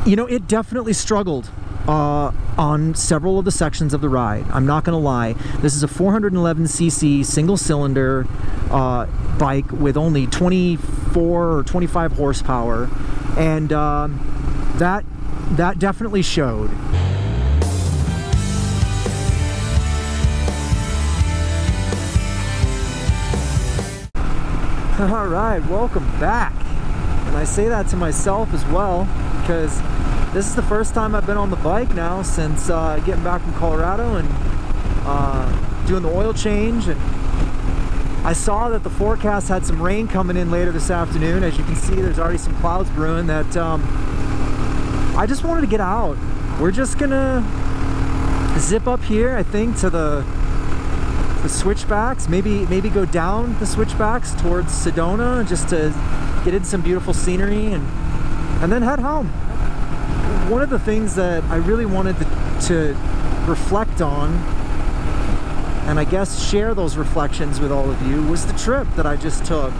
You know, it definitely struggled on several of the sections of the ride. I'm not going to lie. This is a 411cc single cylinder bike with only 24 or 25 horsepower, and that definitely showed. All right, welcome back. And I say that to myself as well, because this is the first time I've been on the bike now since getting back from Colorado and doing the oil change. And I saw that the forecast had some rain coming in later this afternoon. As you can see, there's already some clouds brewing. That I just wanted to get out. We're just gonna zip up here, I think, to the switchbacks, maybe go down the switchbacks towards Sedona, just to get in some beautiful scenery, and then head home. One of the things that I really wanted to reflect on, and I guess share those reflections with all of you, was the trip that I just took.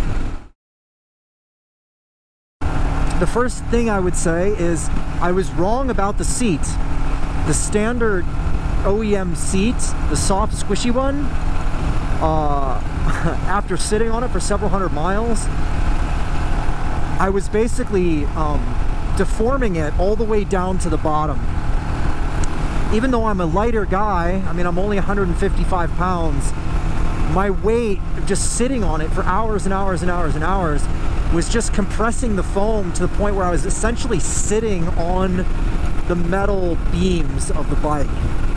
The first thing I would say is I was wrong about the seat. The standard OEM seat, the soft squishy one, after sitting on it for several hundred miles, I was basically deforming it all the way down to the bottom. Even though I'm a lighter guy, I mean, I'm only 155 pounds, my weight just sitting on it for hours and hours and hours and hours was just compressing the foam to the point where I was essentially sitting on the metal beams of the bike.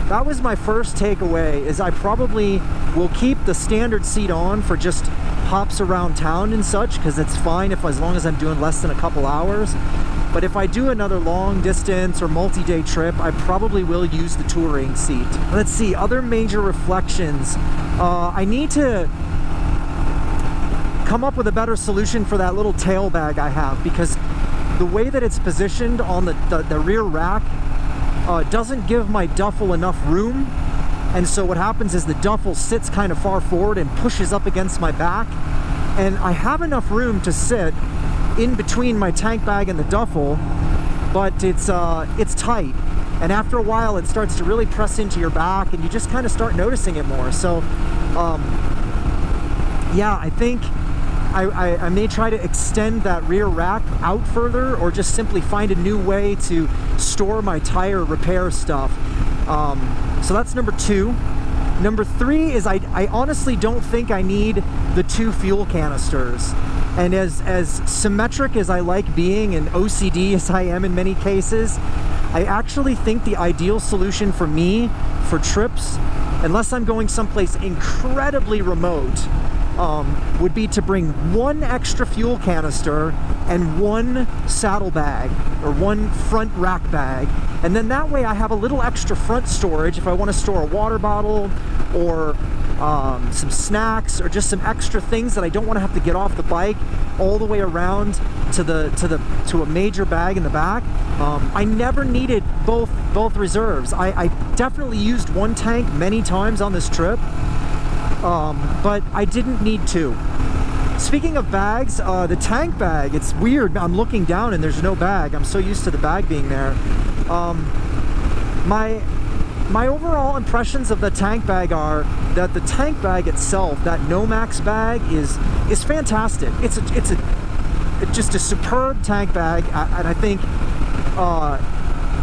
That was my first takeaway, is I probably will keep the standard seat on for just hops around town and such, because it's fine as long as I'm doing less than a couple hours. But if I do another long distance or multi-day trip, I probably will use the touring seat. Let's see, other major reflections. I need to come up with a better solution for that little tail bag I have, because the way that it's positioned on the rear rack doesn't give my duffel enough room, and so what happens is the duffel sits kind of far forward and pushes up against my back, and I have enough room to sit in between my tank bag and the duffel, but it's tight, and after a while it starts to really press into your back, and you just kind of start noticing it more. So yeah, I think I may try to extend that rear rack out further, or just simply find a new way to store my tire repair stuff. So that's number 2. Number 3 is I honestly don't think I need the 2 fuel canisters. And as symmetric as I like being, and OCD as I am in many cases, I actually think the ideal solution for me for trips, unless I'm going someplace incredibly remote, would be to bring 1 extra fuel canister and 1 saddle bag, or 1 front rack bag, and then that way I have a little extra front storage if I want to store a water bottle or some snacks, or just some extra things that I don't want to have to get off the bike all the way around to a major bag in the back. I never needed both reserves. I definitely used 1 tank many times on this trip, but I didn't need 2. Speaking of bags, the tank bag, it's weird. I'm looking down and there's no bag. I'm so used to the bag being there. My overall impressions of the tank bag are that the tank bag itself, that Nomax bag, is fantastic. It's just a superb tank bag, and I think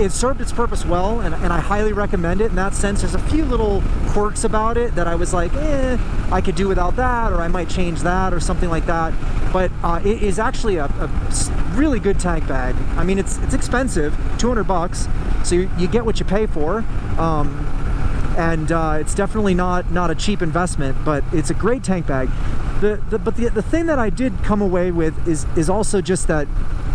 it served its purpose well, and I highly recommend it in that sense. There's a few little quirks about it that I was like, I could do without that, or I might change that, or something like that. But it is actually a really good tank bag. I mean, it's expensive, 200 bucks, so you get what you pay for. And it's definitely not a cheap investment, but it's a great tank bag. But the thing that I did come away with is also just that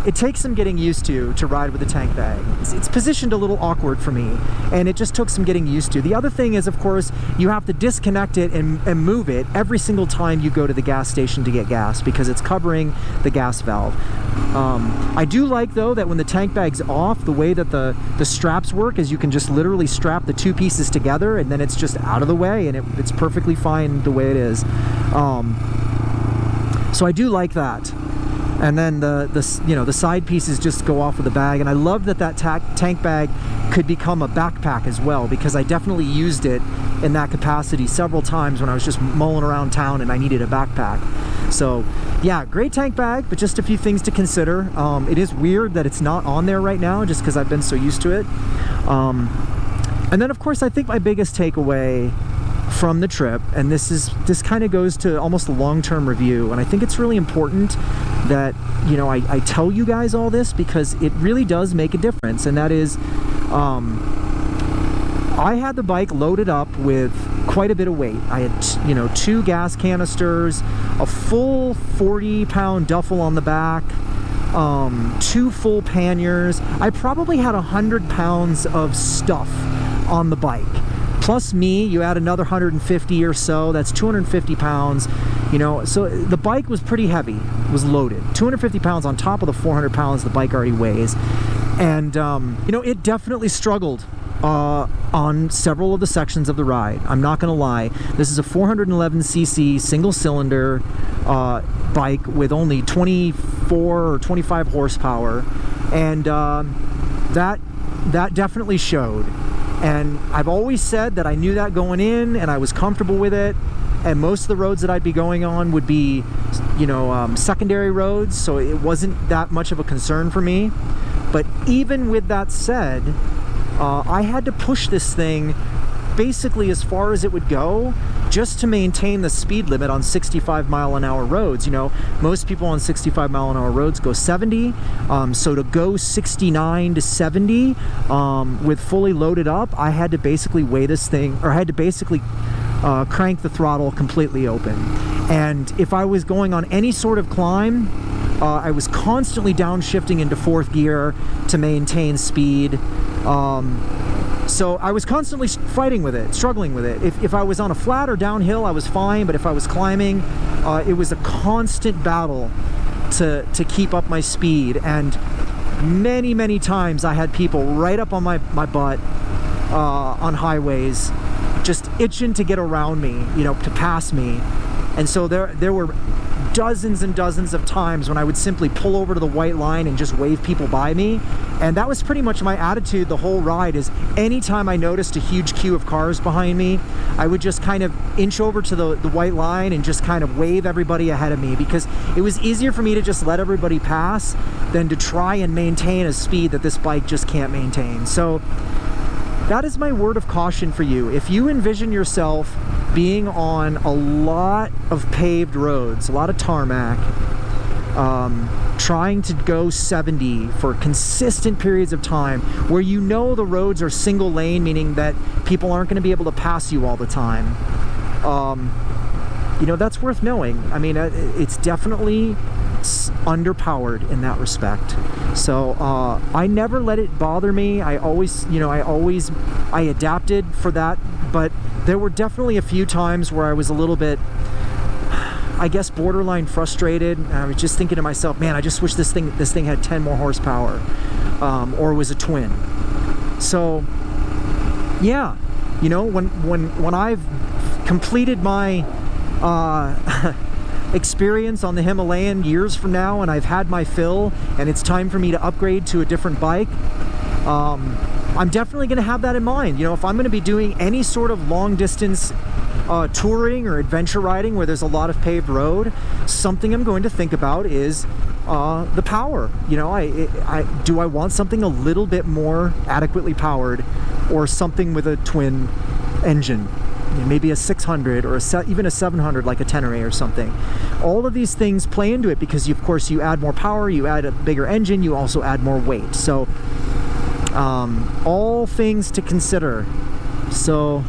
it takes some getting used to ride with a tank bag. It's positioned a little awkward for me, and it just took some getting used to. The other thing is, of course, you have to disconnect it and move it every single time you go to the gas station to get gas, because it's covering the gas valve. I do like, though, that when the tank bag's off, the way that the straps work is you can just literally strap the 2 pieces together, and then it's just out of the way, and it's perfectly fine the way it is. So I do like that. And then the side pieces just go off with the bag. And I love that tank bag could become a backpack as well, because I definitely used it in that capacity several times when I was just mulling around town and I needed a backpack. So yeah, great tank bag, but just a few things to consider. It is weird that it's not on there right now, just because I've been so used to it. And then of course, I think my biggest takeaway from the trip, and this kind of goes to almost a long-term review, and I think it's really important that, you know, I tell you guys all this, because it really does make a difference. And that is, I had the bike loaded up with quite a bit of weight. I had, you know, 2 gas canisters, a full 40-pound duffel on the back, 2 full panniers. I probably had 100 pounds of stuff on the bike. Plus me, you add another 150 or so, that's 250 pounds, you know, so the bike was pretty heavy, it was loaded. 250 pounds on top of the 400 pounds the bike already weighs. And, you know, it definitely struggled on several of the sections of the ride. I'm not gonna lie. This is a 411cc single cylinder bike with only 24 or 25 horsepower, and that definitely showed. And I've always said that I knew that going in, and I was comfortable with it, and most of the roads that I'd be going on would be, you know, secondary roads, so it wasn't that much of a concern for me. But even with that said, I had to push this thing basically as far as it would go, just to maintain the speed limit on 65-mile-an-hour roads. You know, most people on 65-mile-an-hour roads go 70, so to go 69 to 70 with fully loaded up, I had to basically weigh this thing, or I had to basically crank the throttle completely open. And if I was going on any sort of climb, I was constantly downshifting into 4th gear to maintain speed. So I was constantly fighting with it, struggling with it. If I was on a flat or downhill, I was fine, but if I was climbing, it was a constant battle to keep up my speed. And many times I had people right up on my butt on highways, just itching to get around me, you know, to pass me. And so there were dozens and dozens of times when I would simply pull over to the white line and just wave people by me. And that was pretty much my attitude the whole ride, is anytime I noticed a huge queue of cars behind me, I would just kind of inch over to the white line and just kind of wave everybody ahead of me, because it was easier for me to just let everybody pass than to try and maintain a speed that this bike just can't maintain. So that is my word of caution for you. If you envision yourself being on a lot of paved roads, a lot of tarmac, trying to go 70 for consistent periods of time, where you know the roads are single lane, meaning that people aren't going to be able to pass you all the time, you know, that's worth knowing. I mean, it's definitely underpowered in that respect. So I never let it bother me. I always, you know, I adapted for that, but there were definitely a few times where I was a little bit, I guess, borderline frustrated. I was just thinking to myself, man, I just wish this thing had 10 more horsepower, or was a twin. So yeah, you know, when I've completed my experience on the Himalayan years from now, and I've had my fill, and it's time for me to upgrade to a different bike, I'm definitely going to have that in mind. You know, if I'm going to be doing any sort of long distance touring or adventure riding where there's a lot of paved road, something I'm going to think about is the power. You know, do I want something a little bit more adequately powered, or something with a twin engine? You know, maybe a 600 or even a 700, like a Tenere or something. All of these things play into it, because of course you add more power, you add a bigger engine, you also add more weight. So all things to consider. So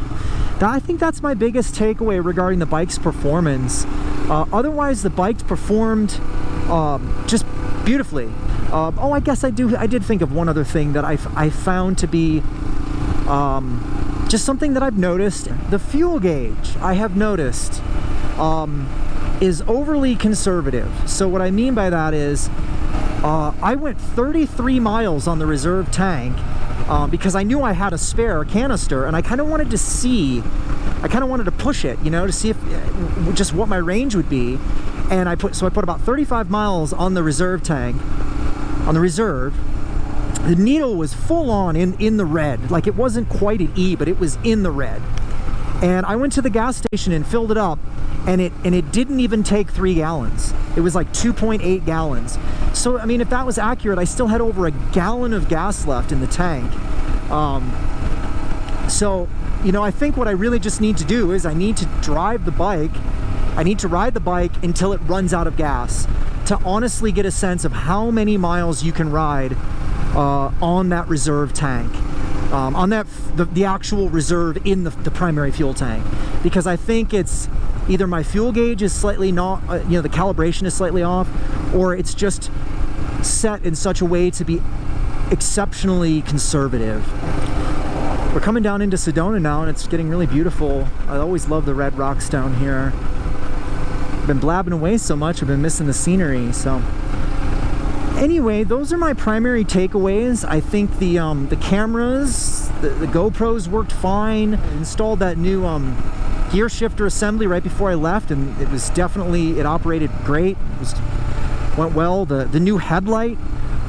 I think that's my biggest takeaway regarding the bike's performance. Otherwise, the bike performed just beautifully. Oh, I guess I did think of one other thing that I found to be just something that I've noticed. The fuel gauge, I have noticed, is overly conservative. So what I mean by that is, I went 33 miles on the reserve tank because I knew I had a spare canister, and I kind of wanted to see, I kind of wanted to push it, you know, to see if just what my range would be. And I put about 35 miles on the reserve tank, on the reserve. The needle was full on in the red. Like, it wasn't quite an E, but it was in the red. And I went to the gas station and filled it up, and it didn't even take 3 gallons. It was like 2.8 gallons. So, I mean, if that was accurate, I still had over a gallon of gas left in the tank. So, you know, I think what I really just need to do is I need to drive the bike. I need to ride the bike until it runs out of gas to honestly get a sense of how many miles you can ride on that reserve tank, on that the actual reserve in the primary fuel tank, because I think it's either my fuel gauge is slightly not, you know, the calibration is slightly off, or it's just set in such a way to be exceptionally conservative. We're coming down into Sedona now, and it's getting really beautiful. I always love the red rocks down here. I've been blabbing away so much, I've been missing the scenery. So anyway, those are my primary takeaways. I think the cameras, the GoPros worked fine. I installed that new gear shifter assembly right before I left, and it was definitely, it operated great. Went well. The new headlight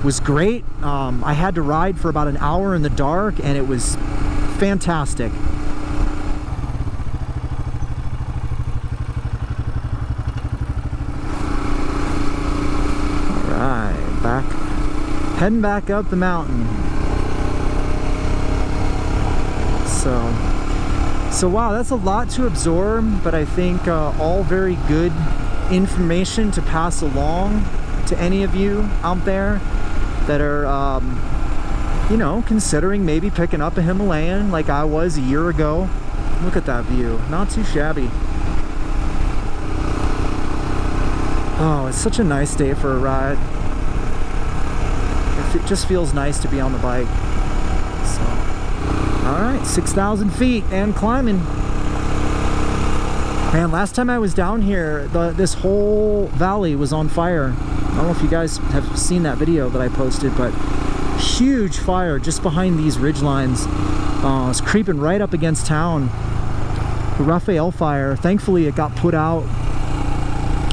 was great. I had to ride for about an hour in the dark, and it was fantastic. Heading back up the mountain. So wow, that's a lot to absorb, but I think all very good information to pass along to any of you out there that are you know, considering maybe picking up a Himalayan like I was a year ago. Look at that view, not too shabby. Oh, it's such a nice day for a ride. It just feels nice to be on the bike. So, all right, 6,000 feet and climbing. Man, last time I was down here, this whole valley was on fire. I don't know if you guys have seen that video that I posted, but huge fire just behind these ridge lines. It's creeping right up against town. The Raphael fire, thankfully it got put out,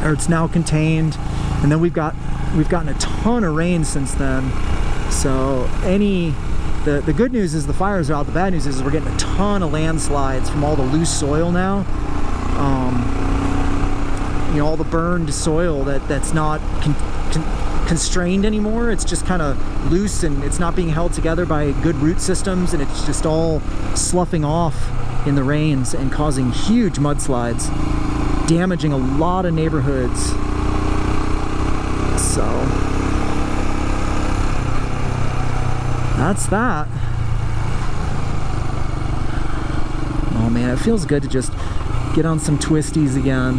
or it's now contained. And then we've gotten a ton of rain since then. So the good news is the fires are out. The bad news is we're getting a ton of landslides from all the loose soil now. You know, all the burned soil that's not constrained anymore. It's just kind of loose, and it's not being held together by good root systems, and it's just all sloughing off in the rains and causing huge mudslides, damaging a lot of neighborhoods. So that's that. Oh man, it feels good to just get on some twisties again.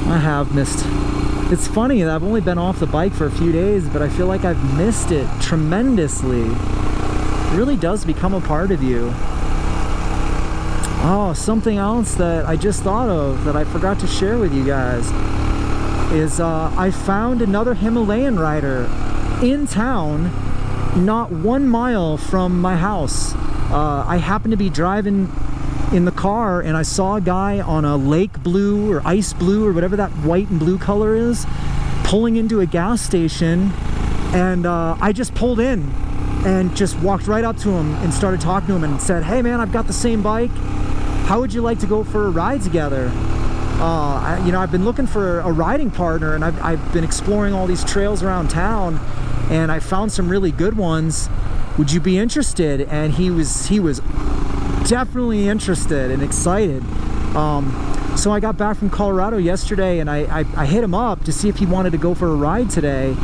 I have missed. It's funny that I've only been off the bike for a few days, but I feel like I've missed it tremendously. It really does become a part of you. Oh, something else that I just thought of that I forgot to share with you guys is I found another Himalayan rider in town, not 1 mile from my house. I happened to be driving in the car, and I saw a guy on a lake blue or ice blue or whatever that white and blue color is, pulling into a gas station, and I just pulled in and just walked right up to him and started talking to him and said, "Hey man, I've got the same bike. How would you like to go for a ride together?" You know, I've been looking for a riding partner, and I've been exploring all these trails around town, and I found some really good ones. Would you be interested? And he was definitely interested and excited. So I got back from Colorado yesterday, and I hit him up to see if he wanted to go for a ride today.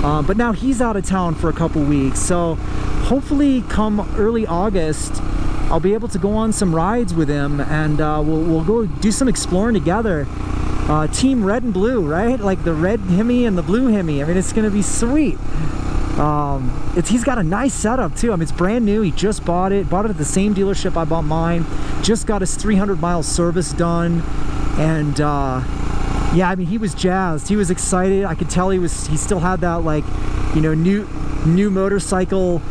But now he's out of town for a couple weeks, so hopefully come early August I'll be able to go on some rides with him, and we'll go do some exploring together. Team red and blue, right? Like the red Hemi and the blue Hemi. I mean, it's gonna be sweet. He's got a nice setup too. I mean, it's brand new. He just bought it at the same dealership I bought mine. Just got his 300-mile service done, and yeah, I mean, he was jazzed. He was excited. I could tell he still had that, like, you know, new motorcycle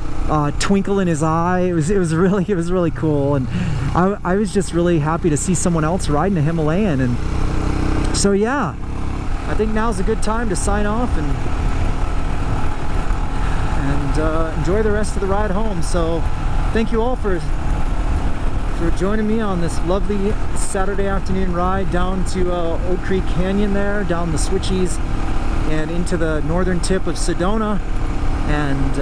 twinkle in his eye. It was really cool, and I was just really happy to see someone else riding a Himalayan. And so yeah, I think now's a good time to sign off and enjoy the rest of the ride home. So thank you all for joining me on this lovely Saturday afternoon ride down to Oak Creek Canyon there, down the Switchies and into the northern tip of Sedona. And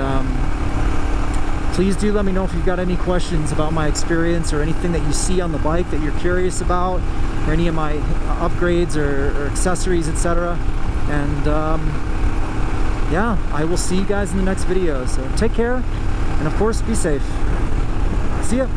please do let me know if you've got any questions about my experience or anything that you see on the bike that you're curious about, or any of my upgrades or accessories, etc. And yeah, I will see you guys in the next video. So take care, and of course, be safe. See ya.